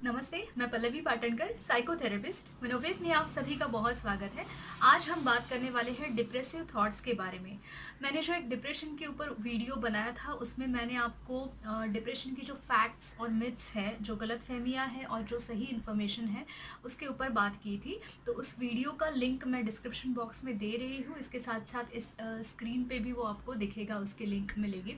नमस्ते, मैं पल्लवी पाटनकर, साइकोथेरेपिस्ट। मनोवेद में आप सभी का बहुत स्वागत है। आज हम बात करने वाले हैं डिप्रेसिव थॉट्स के बारे में। मैंने जो एक डिप्रेशन के ऊपर वीडियो बनाया था, उसमें मैंने आपको डिप्रेशन की जो फैक्ट्स और मिथ्स है, जो गलतफहमियां हैं और जो सही इन्फॉर्मेशन है, उसके ऊपर बात की थी। तो उस वीडियो का लिंक मैं डिस्क्रिप्शन बॉक्स में दे रही हूँ। इसके साथ साथ इस स्क्रीन पे भी वो आपको दिखेगा, उसकी लिंक मिलेगी,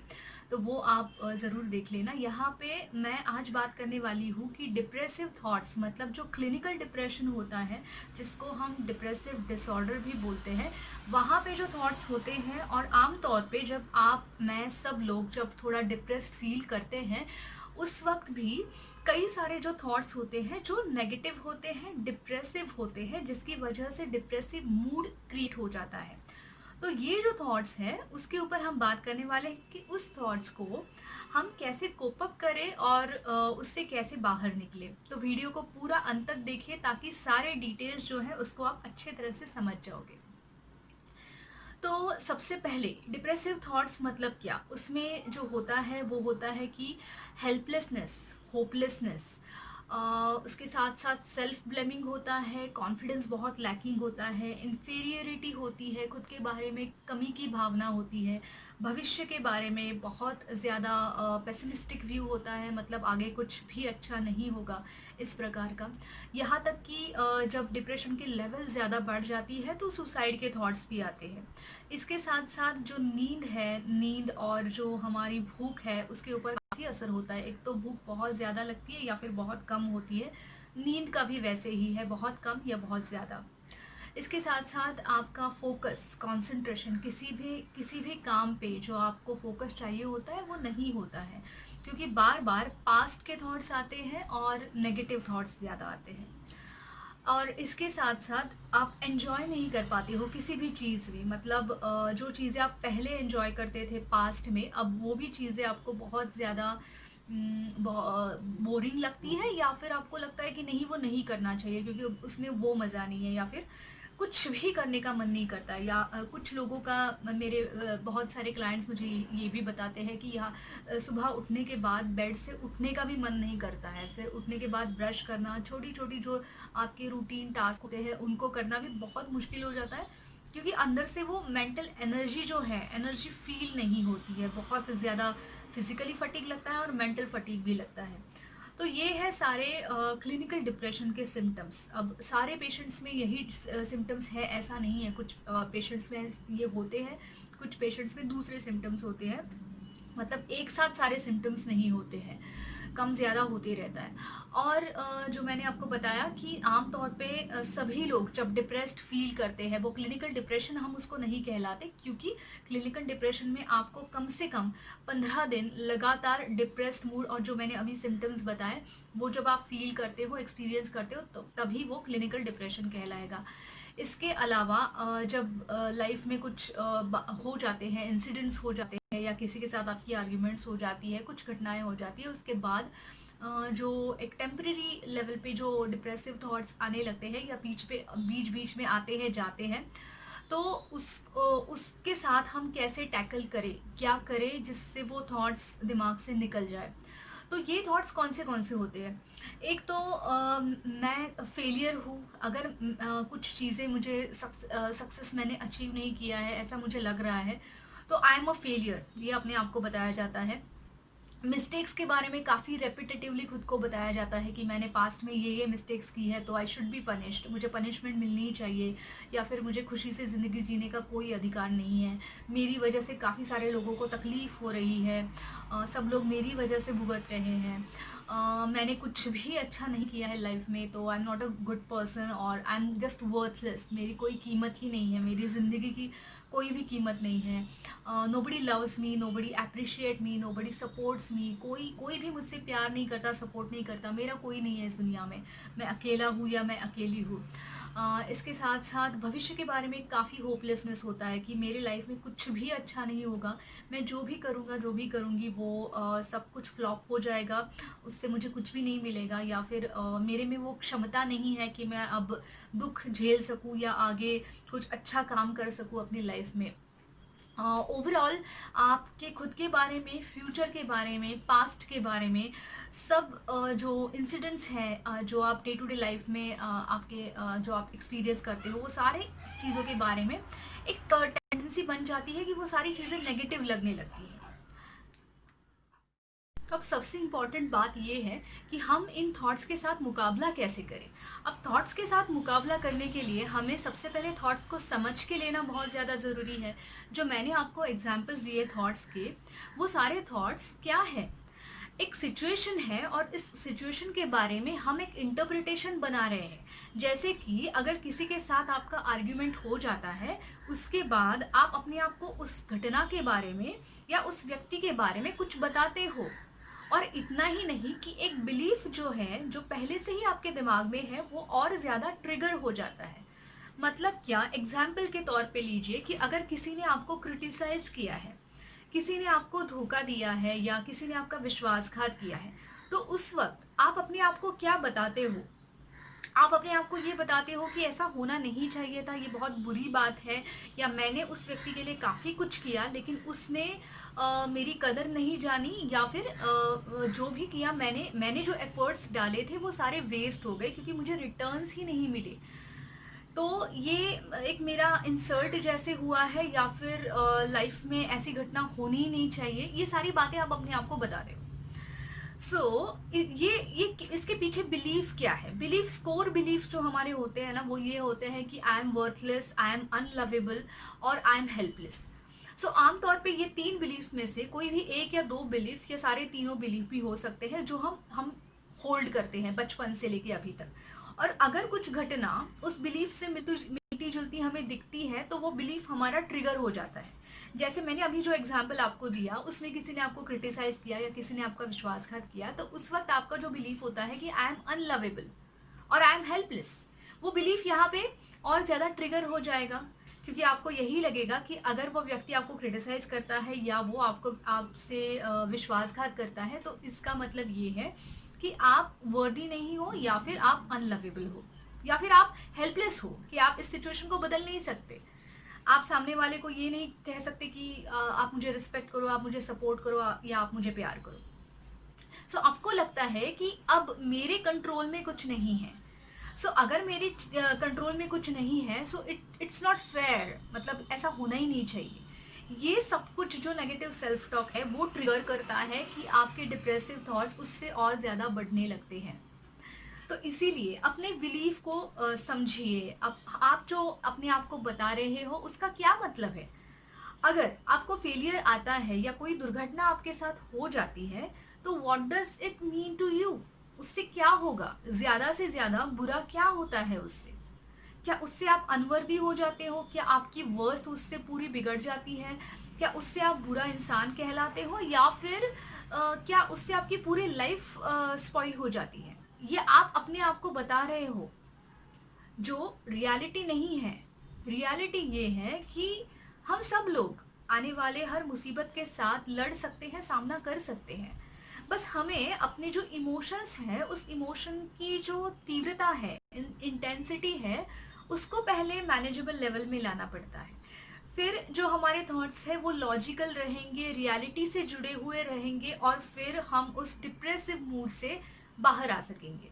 तो वो आप ज़रूर देख लेना। यहाँ पे मैं आज बात करने वाली हूँ कि डिप्रेसिव थॉट्स मतलब जो क्लिनिकल डिप्रेशन होता है, जिसको हम डिप्रेसिव डिसऑर्डर भी बोलते हैं, वहाँ पे जो थॉट्स होते हैं, और आम तौर पे जब आप, मैं, सब लोग जब थोड़ा डिप्रेस्ड फील करते हैं, उस वक्त भी कई सारे जो थॉट्स होते हैं जो नेगेटिव होते हैं, डिप्रेसिव होते हैं, जिसकी वजह से डिप्रेसिव मूड क्रिएट हो जाता है। तो ये जो थॉट्स है, उसके ऊपर हम बात करने वाले हैं कि उस थॉट्स को हम कैसे कोप अप करें और उससे कैसे बाहर निकले। तो वीडियो को पूरा अंत तक देखिए, ताकि सारे डिटेल्स जो है उसको आप अच्छे तरह से समझ जाओगे। तो सबसे पहले डिप्रेसिव थॉट्स मतलब क्या, उसमें जो होता है वो होता है कि हेल्पलेसनेस, होपलेसनेस, उसके साथ साथ सेल्फ ब्लेमिंग होता है, कॉन्फिडेंस बहुत लैकिंग होता है, इन्फीरियरिटी होती है, खुद के बारे में कमी की भावना होती है, भविष्य के बारे में बहुत ज़्यादा पेसिमिस्टिक व्यू होता है, मतलब आगे कुछ भी अच्छा नहीं होगा, इस प्रकार का। यहाँ तक कि जब डिप्रेशन की लेवल ज़्यादा बढ़ जाती है तो सुसाइड के थॉट्स भी आते हैं। इसके साथ साथ जो नींद है, नींद और जो हमारी भूख है, उसके ऊपर काफ़ी असर होता है। एक तो भूख बहुत ज़्यादा लगती है या फिर बहुत कम होती है, नींद का भी वैसे ही है, बहुत कम या बहुत ज़्यादा। इसके साथ साथ आपका फोकस, कंसंट्रेशन, किसी भी काम पे जो आपको फोकस चाहिए होता है वो नहीं होता है, क्योंकि बार बार पास्ट के थॉट्स आते हैं और नेगेटिव थॉट्स ज़्यादा आते हैं। और इसके साथ साथ आप एंजॉय नहीं कर पाते हो किसी भी चीज़ में, मतलब जो चीज़ें आप पहले एंजॉय करते थे पास्ट में, अब वो भी चीज़ें आपको बहुत ज़्यादा बोरिंग लगती है, या फिर आपको लगता है कि नहीं, वो नहीं करना चाहिए क्योंकि उसमें वो मज़ा नहीं है, या फिर कुछ भी करने का मन नहीं करता है। या कुछ लोगों का, मेरे बहुत सारे क्लाइंट्स मुझे ये भी बताते हैं कि यहाँ सुबह उठने के बाद बेड से उठने का भी मन नहीं करता है, फिर उठने के बाद ब्रश करना, छोटी छोटी जो आपके रूटीन टास्क होते हैं उनको करना भी बहुत मुश्किल हो जाता है, क्योंकि अंदर से वो मेंटल एनर्जी जो है, एनर्जी फील नहीं होती है, बहुत ज़्यादा फिजिकली फटीग लगता है और मेंटल फटीग भी लगता है। तो ये है सारे क्लिनिकल डिप्रेशन के सिम्टम्स। अब सारे पेशेंट्स में यही सिम्टम्स है ऐसा नहीं है, कुछ पेशेंट्स में ये होते हैं, कुछ पेशेंट्स में दूसरे सिम्टम्स होते हैं, मतलब एक साथ सारे सिम्टम्स नहीं होते हैं, कम ज़्यादा होते रहता है। और जो मैंने आपको बताया कि आम तौर पे सभी लोग जब डिप्रेस्ड फील करते हैं, वो क्लिनिकल डिप्रेशन हम उसको नहीं कहलाते, क्योंकि क्लिनिकल डिप्रेशन में आपको कम से कम 15 दिन लगातार डिप्रेस्ड मूड, और जो मैंने अभी सिम्टम्स बताए, वो जब आप फील करते हो, एक्सपीरियंस करते हो, तो तभी वो क्लिनिकल डिप्रेशन कहलाएगा। इसके अलावा जब लाइफ में कुछ हो जाते हैं, इंसिडेंट्स हो जाते हैं, या किसी के साथ आपकी आर्ग्यूमेंट्स हो जाती है, कुछ घटनाएं हो जाती है, उसके बाद जो एक टेम्परेरी लेवल पे जो डिप्रेसिव थॉट्स आने लगते हैं, या बीच बीच में आते हैं जाते हैं, तो उसके साथ हम कैसे टैकल करें, क्या करें जिससे वो थॉट्स दिमाग से निकल जाए। तो ये थॉट्स कौन से होते हैं। एक तो मैं फेलियर हूँ, अगर कुछ चीज़ें मुझे सक्सेस मैंने अचीव नहीं किया है, ऐसा मुझे लग रहा है, तो आई एम अ फेलियर, ये अपने आप को बताया जाता है। मिस्टेक्स के बारे में काफ़ी रेपिटेटिवली खुद को बताया जाता है कि मैंने पास्ट में ये मिस्टेक्स की है, तो आई शुड बी पनिश्ड, मुझे पनिशमेंट मिलनी ही चाहिए, या फिर मुझे खुशी से ज़िंदगी जीने का कोई अधिकार नहीं है, मेरी वजह से काफ़ी सारे लोगों को तकलीफ़ हो रही है, सब लोग मेरी वजह से भुगत रहे हैं, मैंने कुछ भी अच्छा नहीं किया है लाइफ में, तो I am not a good person, और आई एम जस्ट वर्थलेस, मेरी कोई कीमत ही नहीं है, मेरी ज़िंदगी की कोई भी कीमत नहीं है, nobody loves me, nobody appreciate me, nobody supports me, कोई कोई भी मुझसे प्यार नहीं करता, सपोर्ट नहीं करता, मेरा कोई नहीं है इस दुनिया में, मैं अकेला हूँ या मैं अकेली हूँ। इसके साथ साथ भविष्य के बारे में काफ़ी होपलेसनेस होता है कि मेरे लाइफ में कुछ भी अच्छा नहीं होगा, मैं जो भी करूँगा, जो भी करूँगी, वो सब कुछ फ्लॉप हो जाएगा, उससे मुझे कुछ भी नहीं मिलेगा, या फिर मेरे में वो क्षमता नहीं है कि मैं अब दुख झेल सकूँ या आगे कुछ अच्छा काम कर सकूँ अपनी लाइफ में। ओवरऑल आपके खुद के बारे में, फ्यूचर के बारे में, पास्ट के बारे में, सब जो इंसिडेंट्स हैं, जो आप डे टू डे लाइफ में आपके जो आप एक्सपीरियंस करते हो, वो सारे चीज़ों के बारे में एक टेंडेंसी बन जाती है कि वो सारी चीज़ें नेगेटिव लगने लगती हैं। तो अब सबसे इम्पॉर्टेंट बात ये है कि हम इन थॉट्स के साथ मुकाबला कैसे करें। अब थॉट्स के साथ मुकाबला करने के लिए हमें सबसे पहले थॉट्स को समझ के लेना बहुत ज़्यादा ज़रूरी है। जो मैंने आपको एग्जांपल्स दिए थॉट्स के, वो सारे थॉट्स क्या है, एक सिचुएशन है और इस सिचुएशन के बारे में हम एक इंटरप्रिटेशन बना रहे हैं। जैसे कि अगर किसी के साथ आपका आर्ग्यूमेंट हो जाता है, उसके बाद आप अपने आप को उस घटना के बारे में या उस व्यक्ति के बारे में कुछ बताते हो, और इतना ही नहीं कि एक बिलीफ जो है, जो पहले से ही आपके दिमाग में है, वो और ज़्यादा ट्रिगर हो जाता है। मतलब क्या, एग्जाम्पल के तौर पे लीजिए कि अगर किसी ने आपको क्रिटिसाइज किया है, किसी ने आपको धोखा दिया है या किसी ने आपका विश्वासघात किया है, तो उस वक्त आप अपने आप को क्या बताते हो? आप अपने आप को ये बताते हो कि ऐसा होना नहीं चाहिए था, ये बहुत बुरी बात है, या मैंने उस व्यक्ति के लिए काफ़ी कुछ किया लेकिन उसने मेरी कदर नहीं जानी, या फिर जो भी किया मैंने जो एफर्ट्स डाले थे वो सारे वेस्ट हो गए क्योंकि मुझे रिटर्न्स ही नहीं मिले। तो ये एक मेरा इंसल्ट जैसे हुआ है, या फिर लाइफ में ऐसी घटना होनी ही नहीं चाहिए, ये सारी बातें आप अपने आप को बता रहे हो। सो ये इसके पीछे बिलीफ क्या है? बिलीफ, कोर बिलीफ जो हमारे होते हैं ना, वो ये होते हैं कि I am worthless, I am unlovable और आई एम हेल्पलेस। सो आमतौर पे ये तीन बिलीफ में से कोई भी एक या दो बिलीफ या सारे तीनों बिलीफ भी हो सकते हैं जो हम होल्ड करते हैं बचपन से लेके अभी तक। और अगर कुछ घटना उस बिलीफ से मिलती जुलती हमें दिखती है, तो वो बिलीफ हमारा ट्रिगर हो जाता है। जैसे मैंने अभी जो एग्जाम्पल आपको दिया, उसमें किसी ने आपको क्रिटिसाइज किया या किसी ने आपका विश्वासघात किया, तो उस वक्त आपका जो बिलीफ होता है कि आई एम अनलवेबल और आई एम हेल्पलेस, वो बिलीफ यहाँ पे और ज्यादा ट्रिगर हो जाएगा, क्योंकि आपको यही लगेगा कि अगर वो व्यक्ति आपको क्रिटिसाइज करता है या वो आपको आपसे विश्वासघात करता है, तो इसका मतलब ये है कि आप वर्दी नहीं हो, या फिर आप अनलवेबल हो, या फिर आप हेल्पलेस हो, कि आप इस सिचुएशन को बदल नहीं सकते। आप सामने वाले को ये नहीं कह सकते कि आप मुझे रिस्पेक्ट करो, आप मुझे सपोर्ट करो, या आप मुझे प्यार करो। सो आपको लगता है कि अब मेरे कंट्रोल में कुछ नहीं है। अगर मेरे कंट्रोल में कुछ नहीं है, सो इट्स नॉट फेयर, मतलब ऐसा होना ही नहीं चाहिए। ये सब कुछ जो नेगेटिव सेल्फ टॉक है, वो ट्रिगर करता है कि आपके डिप्रेसिव थॉट्स उससे और ज़्यादा बढ़ने लगते हैं। तो इसीलिए अपने बिलीफ को समझिए। आप जो अपने आप को बता रहे हो, उसका क्या मतलब है? अगर आपको फेलियर आता है या कोई दुर्घटना आपके साथ हो जाती है, तो what does it mean to you? उससे क्या होगा? ज्यादा से ज्यादा बुरा क्या होता है उससे? क्या उससे आप अनवर्दी हो जाते हो? क्या आपकी वर्थ उससे पूरी बिगड़ जाती है? क्या उससे आप बुरा इंसान कहलाते हो, या फिर क्या उससे आपकी पूरी लाइफ स्पॉइल हो जाती है? ये आप अपने आप को बता रहे हो, जो रियलिटी नहीं है। रियलिटी ये है कि हम सब लोग आने वाले हर मुसीबत के साथ लड़ सकते हैं, सामना कर सकते हैं। बस हमें अपने जो इमोशंस है, उस इमोशन की जो तीव्रता है, इंटेंसिटी है, उसको पहले मैनेजेबल लेवल में लाना पड़ता है। फिर जो हमारे थॉट्स है वो लॉजिकल रहेंगे, रियलिटी से जुड़े हुए रहेंगे, और फिर हम उस डिप्रेसिव मूड से बाहर आ सकेंगे।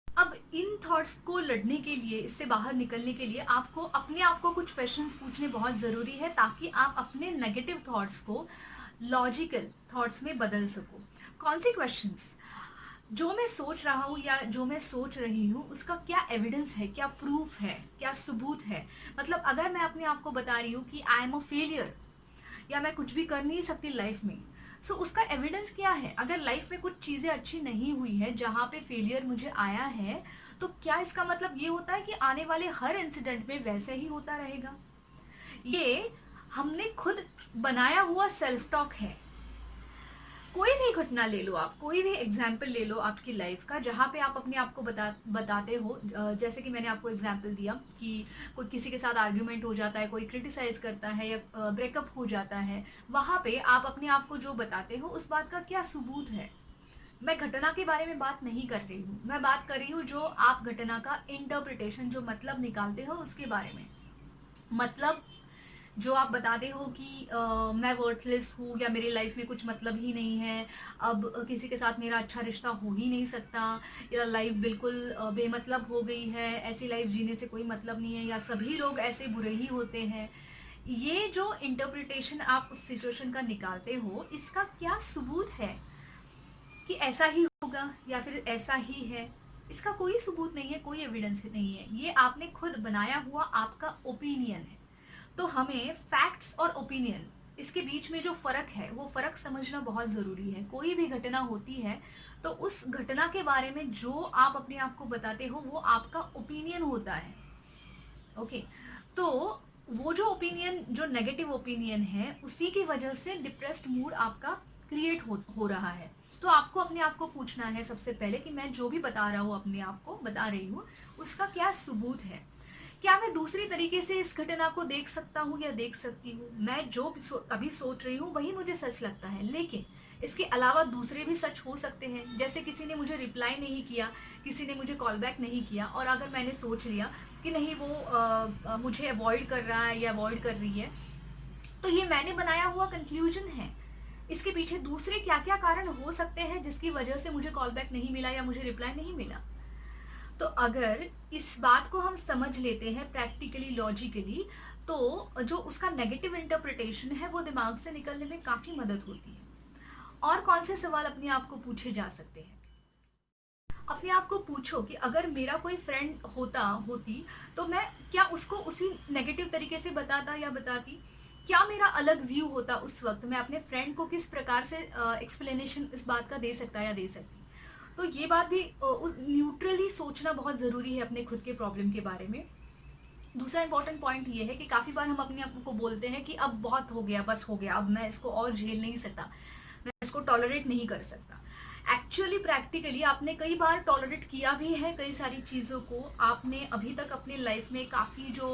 अब इन थॉट्स को लड़ने के लिए, इससे बाहर निकलने के लिए, आपको अपने आप को कुछ क्वेश्चंस पूछने बहुत ज़रूरी है, ताकि आप अपने नेगेटिव थॉट्स को लॉजिकल थॉट्स में बदल सको। कौन से क्वेश्चंस? जो मैं सोच रहा हूँ या जो मैं सोच रही हूँ, उसका क्या एविडेंस है, क्या प्रूफ है, क्या सबूत है? मतलब अगर मैं अपने आप को बता रही हूँ कि आई एम अ फेलियर, या मैं कुछ भी कर नहीं सकती लाइफ में, उसका एविडेंस क्या है? अगर लाइफ में कुछ चीज़ें अच्छी नहीं हुई है जहाँ पे फेलियर मुझे आया है, तो क्या इसका मतलब ये होता है कि आने वाले हर इंसिडेंट में वैसे ही होता रहेगा? ये हमने खुद बनाया हुआ सेल्फ टॉक है। कोई भी घटना ले लो, आप कोई भी एग्जाम्पल ले लो आपकी लाइफ का, जहाँ पे आप अपने आप को बताते हो, जैसे कि मैंने आपको एग्जाम्पल दिया कि कोई किसी के साथ आर्ग्यूमेंट हो जाता है, कोई क्रिटिसाइज करता है, या ब्रेकअप हो जाता है, वहाँ पे आप अपने आप को जो बताते हो, उस बात का क्या सबूत है? मैं घटना के बारे में बात नहीं कर रही हूँ, मैं बात कर रही हूँ जो आप घटना का इंटरप्रिटेशन, जो मतलब निकालते हो उसके बारे में। मतलब जो आप बताते हो कि मैं वर्थलेस हूँ या मेरी लाइफ में कुछ मतलब ही नहीं है, अब किसी के साथ मेरा अच्छा रिश्ता हो ही नहीं सकता, या लाइफ बिल्कुल बेमतलब हो गई है, ऐसी लाइफ जीने से कोई मतलब नहीं है, या सभी लोग ऐसे बुरे ही होते हैं। ये जो इंटरप्रिटेशन आप उस सिचुएशन का निकालते हो, इसका क्या सबूत है कि ऐसा ही होगा या फिर ऐसा ही है? इसका कोई सबूत नहीं है, कोई एविडेंस नहीं है। ये आपने खुद बनाया हुआ आपका ओपिनियन है। तो हमें फैक्ट्स और ओपिनियन, इसके बीच में जो फर्क है वो फर्क समझना बहुत जरूरी है। कोई भी घटना होती है तो उस घटना के बारे में जो आप अपने आप को बताते हो वो आपका ओपिनियन होता है। ओके, तो वो जो ओपिनियन, जो नेगेटिव ओपिनियन है, उसी की वजह से डिप्रेस्ड मूड आपका क्रिएट हो रहा है। तो आपको अपने आप को पूछना है सबसे पहले कि मैं जो भी बता रहा हूँ, अपने आप को बता रही हूँ, उसका क्या सबूत है? क्या मैं दूसरी तरीके से इस घटना को देख सकता हूँ या देख सकती हूँ? मैं जो अभी सोच रही हूँ वही मुझे सच लगता है, लेकिन इसके अलावा दूसरे भी सच हो सकते हैं। जैसे किसी ने मुझे रिप्लाई नहीं किया, किसी ने मुझे कॉल बैक नहीं किया, और अगर मैंने सोच लिया कि नहीं वो मुझे अवॉइड कर रहा है या अवॉइड कर रही है, तो ये मैंने बनाया हुआ कंक्लूजन है। इसके पीछे दूसरे क्या क्या कारण हो सकते हैं जिसकी वजह से मुझे कॉल बैक नहीं मिला या मुझे रिप्लाई नहीं मिला। तो अगर इस बात को हम समझ लेते हैं प्रैक्टिकली, लॉजिकली, तो जो उसका नेगेटिव इंटरप्रिटेशन है वो दिमाग से निकलने में काफी मदद होती है। और कौन से सवाल अपने आप को पूछे जा सकते हैं? अपने आप को पूछो कि अगर मेरा कोई फ्रेंड होती, तो मैं क्या उसको उसी नेगेटिव तरीके से बताता या बताती? क्या मेरा अलग व्यू होता उस वक्त? मैं अपने फ्रेंड को किस प्रकार से एक्सप्लेनेशन इस बात का दे सकता या दे सकती? तो ये बात भी उस न्यूट्रली सोचना बहुत ज़रूरी है अपने खुद के प्रॉब्लम के बारे में। दूसरा इंपॉर्टेंट पॉइंट ये है कि काफ़ी बार हम अपने आप को बोलते हैं कि अब बहुत हो गया, बस हो गया, अब मैं इसको और झेल नहीं सकता, मैं इसको टॉलरेट नहीं कर सकता। एक्चुअली प्रैक्टिकली आपने कई बार टॉलरेट किया भी है कई सारी चीज़ों को। आपने अभी तक अपनी लाइफ में काफ़ी जो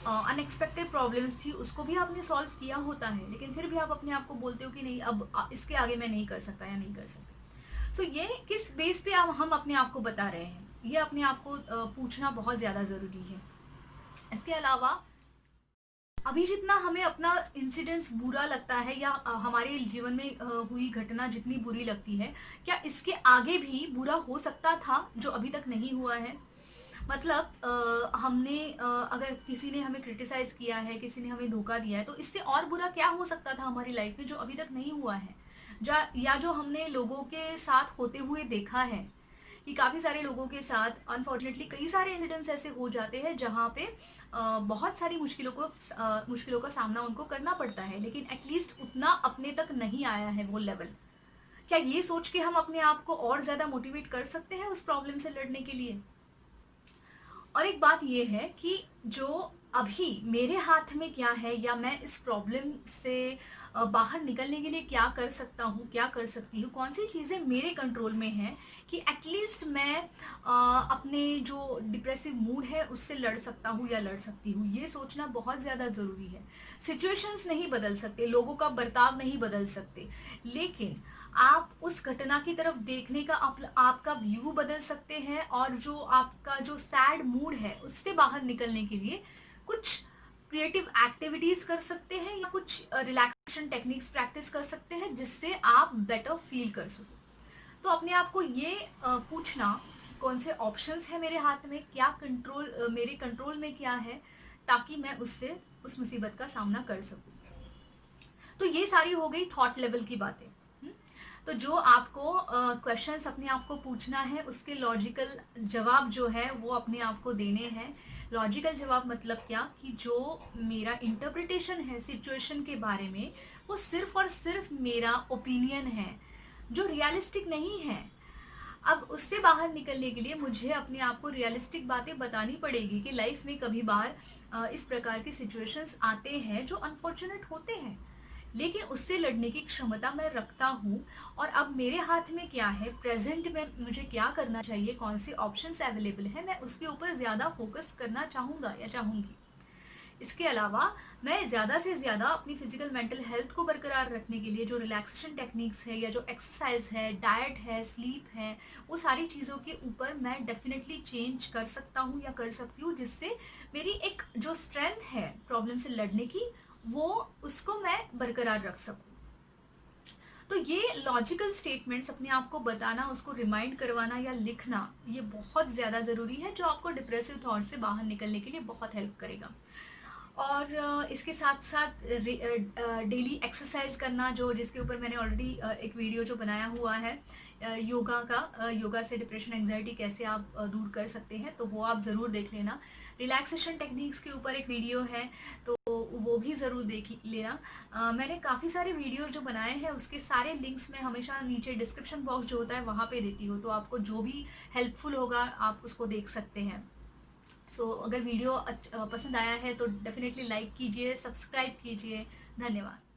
अनएक्सपेक्टेड प्रॉब्लम्स थी उसको भी आपने सॉल्व किया होता है, लेकिन फिर भी आप अपने आप को बोलते हो कि नहीं, अब इसके आगे मैं नहीं कर सकता या नहीं कर सकता। सो ये किस बेस पे हम अपने आप को बता रहे हैं, ये अपने आप को पूछना बहुत ज़्यादा ज़रूरी है। इसके अलावा अभी जितना हमें अपना इंसिडेंस बुरा लगता है या हमारे जीवन में हुई घटना जितनी बुरी लगती है, क्या इसके आगे भी बुरा हो सकता था जो अभी तक नहीं हुआ है? मतलब हमने अगर किसी ने हमें क्रिटिसाइज किया है, किसी ने हमें धोखा दिया है, तो इससे और बुरा क्या हो सकता था हमारी लाइफ में जो अभी तक नहीं हुआ है? या जो हमने लोगों के साथ होते हुए देखा है कि काफ़ी सारे लोगों के साथ अनफॉर्चुनेटली कई सारे इंसिडेंट्स ऐसे हो जाते हैं जहाँ पे बहुत सारी मुश्किलों का सामना उनको करना पड़ता है, लेकिन एटलीस्ट उतना अपने तक नहीं आया है वो लेवल। क्या ये सोच के हम अपने आप को और ज़्यादा मोटिवेट कर सकते हैं उस प्रॉब्लम से लड़ने के लिए? और एक बात ये है कि जो अभी मेरे हाथ में क्या है, या मैं इस प्रॉब्लम से बाहर निकलने के लिए क्या कर सकता हूँ, क्या कर सकती हूँ, कौन सी चीज़ें मेरे कंट्रोल में हैं कि एटलीस्ट मैं अपने जो डिप्रेसिव मूड है उससे लड़ सकता हूँ या लड़ सकती हूँ, ये सोचना बहुत ज़्यादा ज़रूरी है। सिचुएशंस नहीं बदल सकते, लोगों का बर्ताव नहीं बदल सकते, लेकिन आप उस घटना की तरफ देखने का आपका व्यू बदल सकते हैं, और जो आपका जो सैड मूड है उससे बाहर निकलने के लिए कुछ क्रिएटिव एक्टिविटीज कर सकते हैं या कुछ रिलैक्सेशन टेक्निक्स प्रैक्टिस कर सकते हैं जिससे आप बेटर फील कर सको। तो अपने आप को ये पूछना, कौन से ऑप्शंस है मेरे हाथ में, क्या मेरे कंट्रोल में क्या है, ताकि मैं उससे उस मुसीबत का सामना कर सकूं। तो ये सारी हो गई थॉट लेवल की बातें। हम्म? तो जो आपको क्वेश्चंस अपने आप को पूछना है उसके लॉजिकल जवाब जो है वो अपने आप को देने हैं। लॉजिकल जवाब मतलब क्या, कि जो मेरा इंटरप्रिटेशन है सिचुएशन के बारे में वो सिर्फ और सिर्फ मेरा ओपिनियन है, जो रियलिस्टिक नहीं है। अब उससे बाहर निकलने के लिए मुझे अपने आप को रियलिस्टिक बातें बतानी पड़ेगी कि लाइफ में कभी बार इस प्रकार की सिचुएशंस आते हैं जो अनफॉर्चुनेट होते हैं, लेकिन उससे लड़ने की क्षमता मैं रखता हूँ। और अब मेरे हाथ में क्या है, प्रेजेंट में मुझे क्या करना चाहिए, कौन से ऑप्शंस अवेलेबल है, मैं उसके ऊपर ज़्यादा फोकस करना चाहूँगा या चाहूँगी। इसके अलावा मैं ज़्यादा से ज़्यादा अपनी फिजिकल मेंटल हेल्थ को बरकरार रखने के लिए जो रिलैक्सेशन टेक्निक्स है या जो एक्सरसाइज है, डाइट है, स्लीप है, वो सारी चीज़ों के ऊपर मैं डेफिनेटली चेंज कर सकता हूँ या कर सकती हूँ, जिससे मेरी एक जो स्ट्रेंथ है प्रॉब्लम से लड़ने की वो उसको मैं बरकरार रख सकूँ। तो ये लॉजिकल स्टेटमेंट्स अपने आप को बताना, उसको रिमाइंड करवाना या लिखना, ये बहुत ज़्यादा ज़रूरी है, जो आपको डिप्रेसिव थॉट से बाहर निकलने के लिए बहुत हेल्प करेगा। और इसके साथ-साथ डेली एक्सरसाइज करना, जो जिसके ऊपर मैंने ऑलरेडी एक वीडियो जो बनाया हुआ है योगा का, योगा से डिप्रेशन एंग्जायटी कैसे आप दूर कर सकते हैं, तो वो आप ज़रूर देख लेना। रिलैक्सेशन टेक्निक्स के ऊपर एक वीडियो है, तो वो भी ज़रूर देख लेना। मैंने काफ़ी सारे वीडियोज़ जो बनाए हैं, उसके सारे लिंक्स मैं हमेशा नीचे डिस्क्रिप्शन बॉक्स जो होता है वहाँ पे देती हूँ, तो आपको जो भी हेल्पफुल होगा आप उसको देख सकते हैं। अगर वीडियो पसंद आया है तो डेफिनेटली लाइक कीजिए, सब्सक्राइब कीजिए। धन्यवाद।